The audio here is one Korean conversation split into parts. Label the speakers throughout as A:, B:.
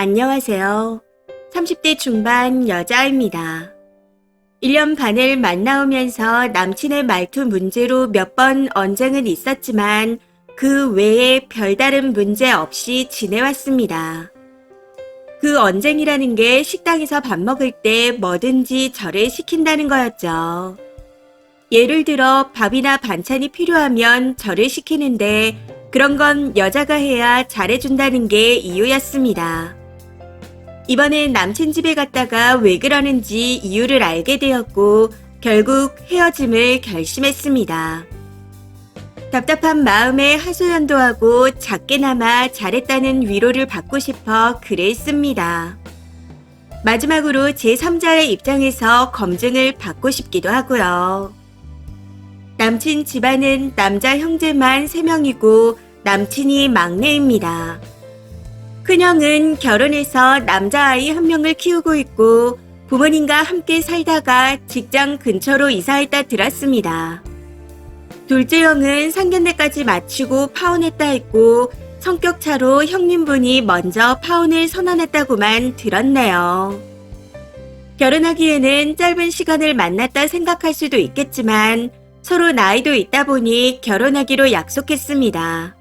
A: 안녕하세요. 30대 중반 여자입니다. 1년 반을 만나오면서 남친의 말투 문제로 몇 번 언쟁은 있었지만 그 외에 별다른 문제 없이 지내왔습니다. 그 언쟁이라는 게 식당에서 밥 먹을 때 뭐든지 저를 시킨다는 거였죠. 예를 들어 밥이나 반찬이 필요하면 저를 시키는데 그런 건 여자가 해야 잘해준다는 게 이유였습니다. 이번에 남친 집에 갔다가 왜 그러는지 이유를 알게 되었고 결국 헤어짐을 결심했습니다. 답답한 마음에 하소연도 하고 작게나마 잘했다는 위로를 받고 싶어 글을 씁니다. 마지막으로 제3자의 입장에서 검증을 받고 싶기도 하고요. 남친 집안은 남자 형제만 3명이고 남친이 막내입니다. 큰형은 결혼해서 남자아이 1명을 키우고 있고 부모님과 함께 살다가 직장 근처로 이사했다 들었습니다. 둘째 형은 상견례까지 마치고 파혼했다 했고 성격차로 형님분이 먼저 파혼을 선언했다고만 들었네요. 결혼하기에는 짧은 시간을 만났다 생각할 수도 있겠지만 서로 나이도 있다 보니 결혼하기로 약속했습니다.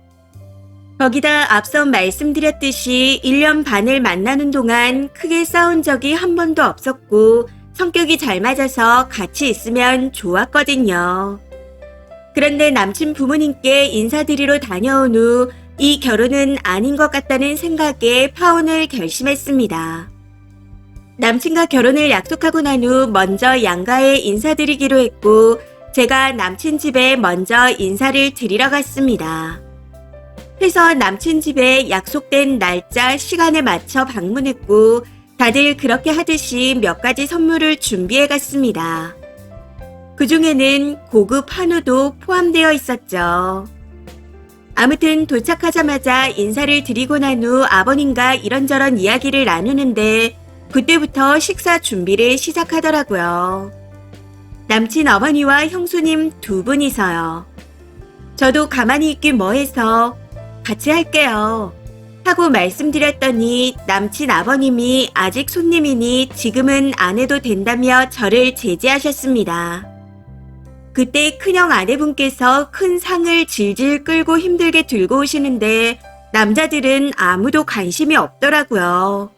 A: 거기다 앞서 말씀드렸듯이 1년 반을 만나는 동안 크게 싸운 적이 한 번도 없었고 성격이 잘 맞아서 같이 있으면 좋았거든요. 그런데 남친 부모님께 인사드리러 다녀온 후 이 결혼은 아닌 것 같다는 생각에 파혼을 결심했습니다. 남친과 결혼을 약속하고 난 후 먼저 양가에 인사드리기로 했고 제가 남친 집에 먼저 인사를 드리러 갔습니다. 해서 남친 집에 약속된 날짜, 시간에 맞춰 방문했고 다들 그렇게 하듯이 몇 가지 선물을 준비해 갔습니다. 그 중에는 고급 한우도 포함되어 있었죠. 아무튼 도착하자마자 인사를 드리고 난 후 아버님과 이런저런 이야기를 나누는데 그때부터 식사 준비를 시작하더라고요. 남친 어머니와 형수님 2분이서요. 저도 가만히 있기 뭐해서 같이 할게요 하고 말씀드렸더니 남친 아버님이 아직 손님이니 지금은 안 해도 된다며 저를 제지하셨습니다. 그때 큰형 아내분께서 큰 상을 질질 끌고 힘들게 들고 오시는데 남자들은 아무도 관심이 없더라고요.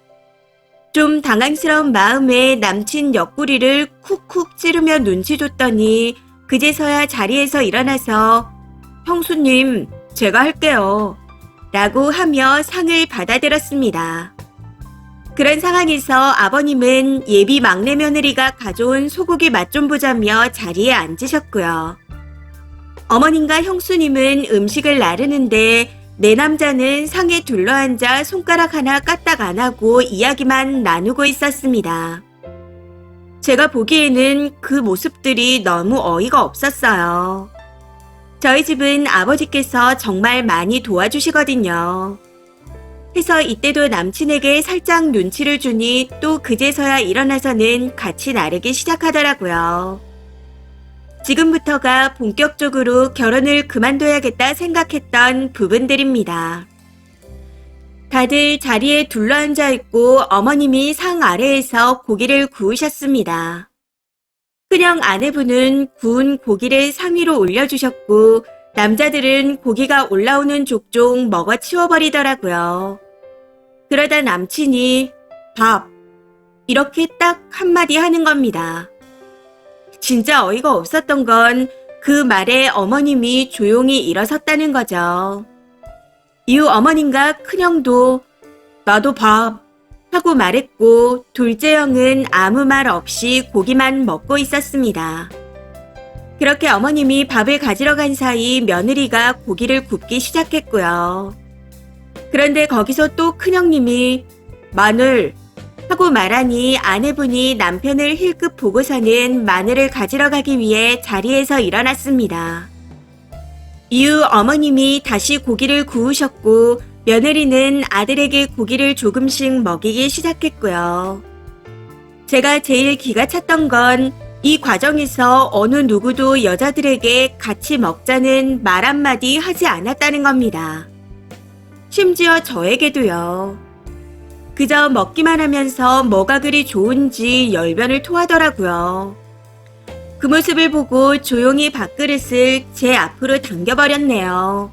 A: 좀 당황스러운 마음에 남친 옆구리를 쿡쿡 찌르며 눈치 줬더니 그제서야 자리에서 일어나서 형수님 제가 할게요 라고 하며 상을 받아들었습니다. 그런 상황에서 아버님은 예비 막내 며느리가 가져온 소고기 맛 좀 보자며 자리에 앉으셨고요. 어머님과 형수님은 음식을 나르는데 내 남자는 상에 둘러앉아 손가락 하나 까딱 안 하고 이야기만 나누고 있었습니다. 제가 보기에는 그 모습들이 너무 어이가 없었어요. 저희 집은 아버지께서 정말 많이 도와주시거든요. 해서 이때도 남친에게 살짝 눈치를 주니 또 그제서야 일어나서는 같이 나르기 시작하더라고요. 지금부터가 본격적으로 결혼을 그만둬야겠다 생각했던 부분들입니다. 다들 자리에 둘러앉아 있고 어머님이 상 아래에서 고기를 구우셨습니다. 큰형 아내분은 구운 고기를 상 위로 올려주셨고 남자들은 고기가 올라오는 족족 먹어 치워버리더라고요. 그러다 남친이 밥 이렇게 딱 한마디 하는 겁니다. 진짜 어이가 없었던 건 그 말에 어머님이 조용히 일어섰다는 거죠. 이후 어머님과 큰형도 나도 밥 하고 말했고 둘째 형은 아무 말 없이 고기만 먹고 있었습니다. 그렇게 어머님이 밥을 가지러 간 사이 며느리가 고기를 굽기 시작했고요. 그런데 거기서 또 큰형님이 마늘 하고 말하니 아내분이 남편을 힐끗 보고서는 마늘을 가지러 가기 위해 자리에서 일어났습니다. 이후 어머님이 다시 고기를 구우셨고 며느리는 아들에게 고기를 조금씩 먹이기 시작했고요. 제가 제일 기가 찼던 건 이 과정에서 어느 누구도 여자들에게 같이 먹자는 말 한마디 하지 않았다는 겁니다. 심지어 저에게도요. 그저 먹기만 하면서 뭐가 그리 좋은지 열변을 토하더라고요. 그 모습을 보고 조용히 밥그릇을 제 앞으로 당겨버렸네요.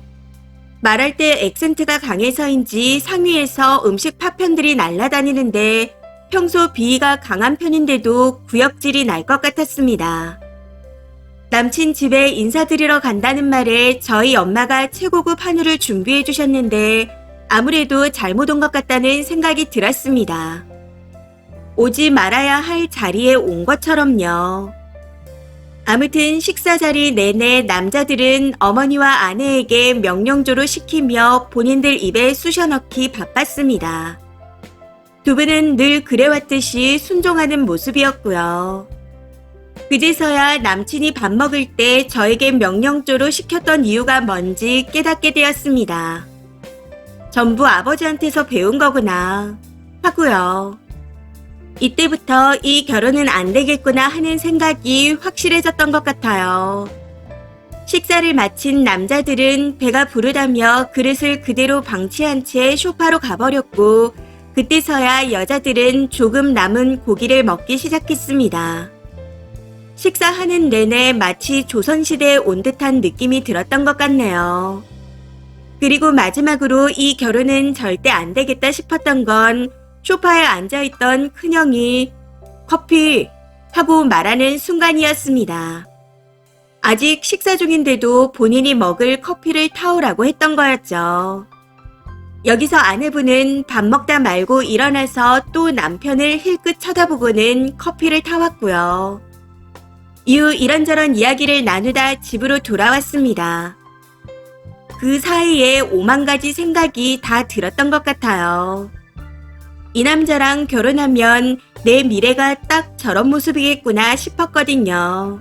A: 말할 때 액센트가 강해서인지 상위에서 음식 파편들이 날아다니는데 평소 비위가 강한 편인데도 구역질이 날 것 같았습니다. 남친 집에 인사드리러 간다는 말에 저희 엄마가 최고급 한우를 준비해 주셨는데 아무래도 잘못 온 것 같다는 생각이 들었습니다. 오지 말아야 할 자리에 온 것처럼요. 아무튼 식사 자리 내내 남자들은 어머니와 아내에게 명령조로 시키며 본인들 입에 쑤셔넣기 바빴습니다. 두 분은 늘 그래왔듯이 순종하는 모습이었고요. 그제서야 남친이 밥 먹을 때 저에게 명령조로 시켰던 이유가 뭔지 깨닫게 되었습니다. 전부 아버지한테서 배운 거구나 하고요. 이때부터 이 결혼은 안 되겠구나 하는 생각이 확실해졌던 것 같아요. 식사를 마친 남자들은 배가 부르다며 그릇을 그대로 방치한 채 소파로 가버렸고 그때서야 여자들은 조금 남은 고기를 먹기 시작했습니다. 식사하는 내내 마치 조선시대에 온 듯한 느낌이 들었던 것 같네요. 그리고 마지막으로 이 결혼은 절대 안 되겠다 싶었던 건 소파에 앉아있던 큰형이 커피 하고 말하는 순간이었습니다. 아직 식사 중인데도 본인이 먹을 커피를 타오라고 했던 거였죠. 여기서 아내분은 밥 먹다 말고 일어나서 또 남편을 힐끗 쳐다보고는 커피를 타왔고요. 이후 이런저런 이야기를 나누다 집으로 돌아왔습니다. 그 사이에 5만 가지 생각이 다 들었던 것 같아요. 이 남자랑 결혼하면 내 미래가 딱 저런 모습이겠구나 싶었거든요.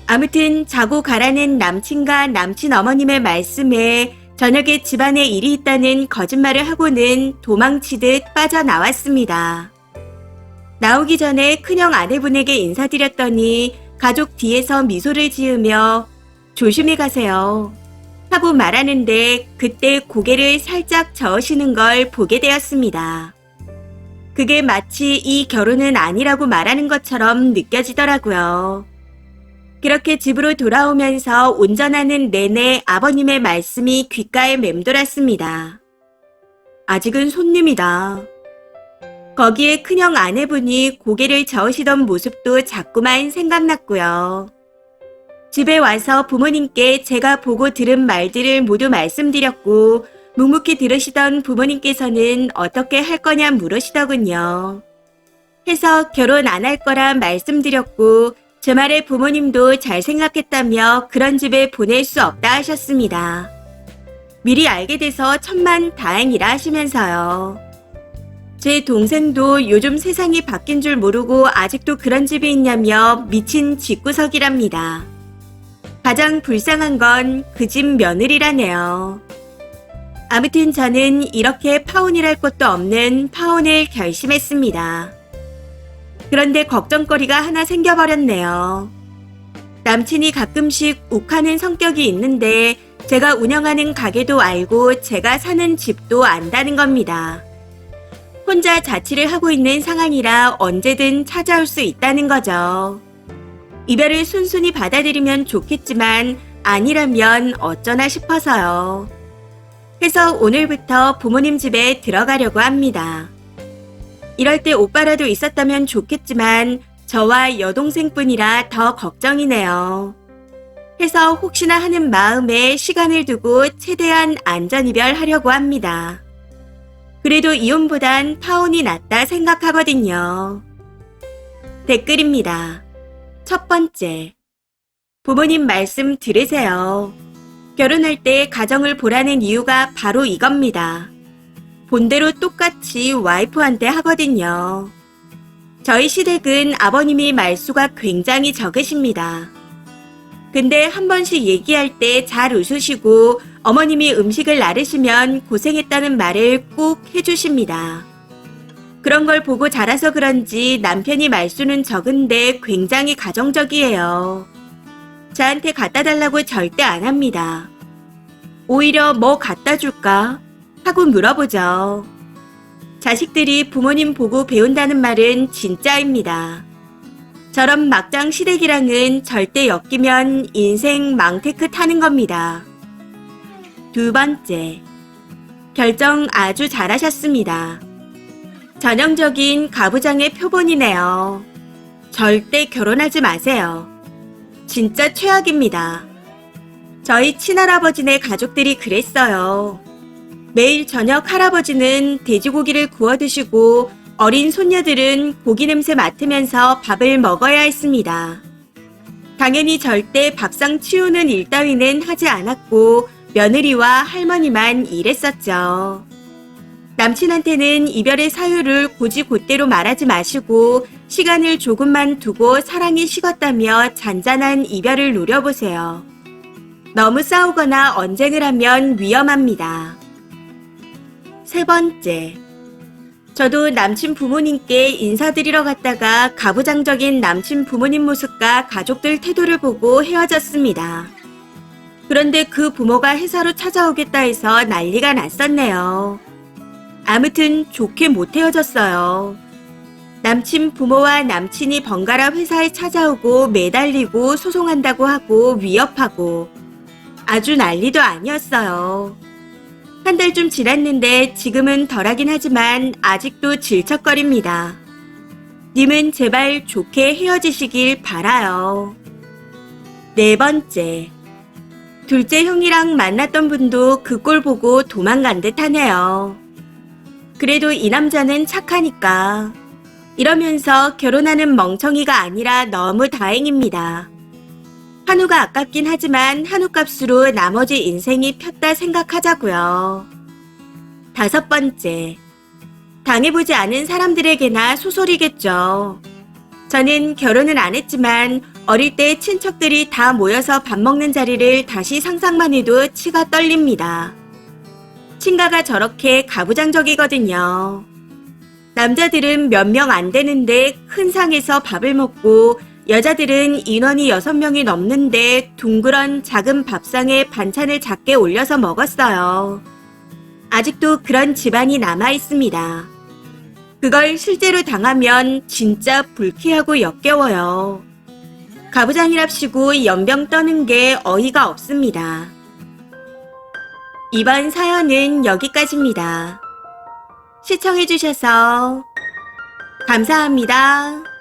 A: 아무튼 자고 가라는 남친과 남친 어머님의 말씀에 저녁에 집안에 일이 있다는 거짓말을 하고는 도망치듯 빠져나왔습니다. 나오기 전에 큰형 아내분에게 인사드렸더니 가족 뒤에서 미소를 지으며 조심히 가세요 하고 말하는데 그때 고개를 살짝 저으시는 걸 보게 되었습니다. 그게 마치 이 결혼은 아니라고 말하는 것처럼 느껴지더라고요. 그렇게 집으로 돌아오면서 운전하는 내내 아버님의 말씀이 귓가에 맴돌았습니다. 아직은 손님이다. 거기에 큰형 아내분이 고개를 저으시던 모습도 자꾸만 생각났고요. 집에 와서 부모님께 제가 보고 들은 말들을 모두 말씀드렸고 묵묵히 들으시던 부모님께서는 어떻게 할 거냐 물으시더군요. 해서 결혼 안 할 거라 말씀드렸고 제 말에 부모님도 잘 생각했다며 그런 집에 보낼 수 없다 하셨습니다. 미리 알게 돼서 천만 다행이라 하시면서요. 제 동생도 요즘 세상이 바뀐 줄 모르고 아직도 그런 집이 있냐며 미친 집구석이랍니다. 가장 불쌍한 건 그 집 며느리라네요. 아무튼 저는 이렇게 파혼이랄 것도 없는 파혼을 결심했습니다. 그런데 걱정거리가 하나 생겨버렸네요. 남친이 가끔씩 욱하는 성격이 있는데 제가 운영하는 가게도 알고 제가 사는 집도 안다는 겁니다. 혼자 자취를 하고 있는 상황이라 언제든 찾아올 수 있다는 거죠. 이별을 순순히 받아들이면 좋겠지만 아니라면 어쩌나 싶어서요. 해서 오늘부터 부모님 집에 들어가려고 합니다. 이럴 때 오빠라도 있었다면 좋겠지만 저와 여동생뿐이라 더 걱정이네요. 해서 혹시나 하는 마음에 시간을 두고 최대한 안전이별하려고 합니다. 그래도 이혼보단 파혼이 낫다 생각하거든요. 댓글입니다. 첫 번째, 부모님 말씀 들으세요. 결혼할 때 가정을 보라는 이유가 바로 이겁니다. 본대로 똑같이 와이프한테 하거든요. 저희 시댁은 아버님이 말수가 굉장히 적으십니다. 근데 한 번씩 얘기할 때 잘 웃으시고 어머님이 음식을 나르시면 고생했다는 말을 꼭 해주십니다. 그런 걸 보고 자라서 그런지 남편이 말수는 적은데 굉장히 가정적이에요. 저한테 갖다 달라고 절대 안 합니다. 오히려 뭐 갖다 줄까? 하고 물어보죠. 자식들이 부모님 보고 배운다는 말은 진짜입니다. 저런 막장 시댁이랑은 절대 엮이면 인생 망테크 타는 겁니다. 두 번째, 결정 아주 잘하셨습니다. 전형적인 가부장의 표본이네요. 절대 결혼하지 마세요. 진짜 최악입니다. 저희 친할아버지네 가족들이 그랬어요. 매일 저녁 할아버지는 돼지고기를 구워 드시고 어린 손녀들은 고기 냄새 맡으면서 밥을 먹어야 했습니다. 당연히 절대 밥상 치우는 일 따위는 하지 않았고 며느리와 할머니만 일했었죠. 남친한테는 이별의 사유를 곧이곧대로 말하지 마시고 시간을 조금만 두고 사랑이 식었다며 잔잔한 이별을 노려보세요. 너무 싸우거나 언쟁을 하면 위험합니다. 세 번째, 저도 남친 부모님께 인사드리러 갔다가 가부장적인 남친 부모님 모습과 가족들 태도를 보고 헤어졌습니다. 그런데 그 부모가 회사로 찾아오겠다 해서 난리가 났었네요. 아무튼 좋게 못 헤어졌어요. 남친 부모와 남친이 번갈아 회사에 찾아오고 매달리고 소송한다고 하고 위협하고 아주 난리도 아니었어요. 한 달쯤 지났는데 지금은 덜하긴 하지만 아직도 질척거립니다. 님은 제발 좋게 헤어지시길 바라요. 네 번째, 둘째 형이랑 만났던 분도 그 꼴 보고 도망간 듯 하네요. 그래도 이 남자는 착하니까 이러면서 결혼하는 멍청이가 아니라 너무 다행입니다. 한우가 아깝긴 하지만 한우값으로 나머지 인생이 폈다 생각하자고요. 다섯 번째, 당해보지 않은 사람들에게나 소설이겠죠. 저는 결혼은 안 했지만 어릴 때 친척들이 다 모여서 밥 먹는 자리를 다시 상상만 해도 치가 떨립니다. 친가가 저렇게 가부장적이거든요. 남자들은 몇 명 안 되는데 큰 상에서 밥을 먹고 여자들은 인원이 6명이 넘는데 둥그런 작은 밥상에 반찬을 작게 올려서 먹었어요. 아직도 그런 집안이 남아 있습니다. 그걸 실제로 당하면 진짜 불쾌하고 역겨워요. 가부장이랍시고 연병 떠는 게 어이가 없습니다. 이번 사연은 여기까지입니다. 시청해주셔서 감사합니다.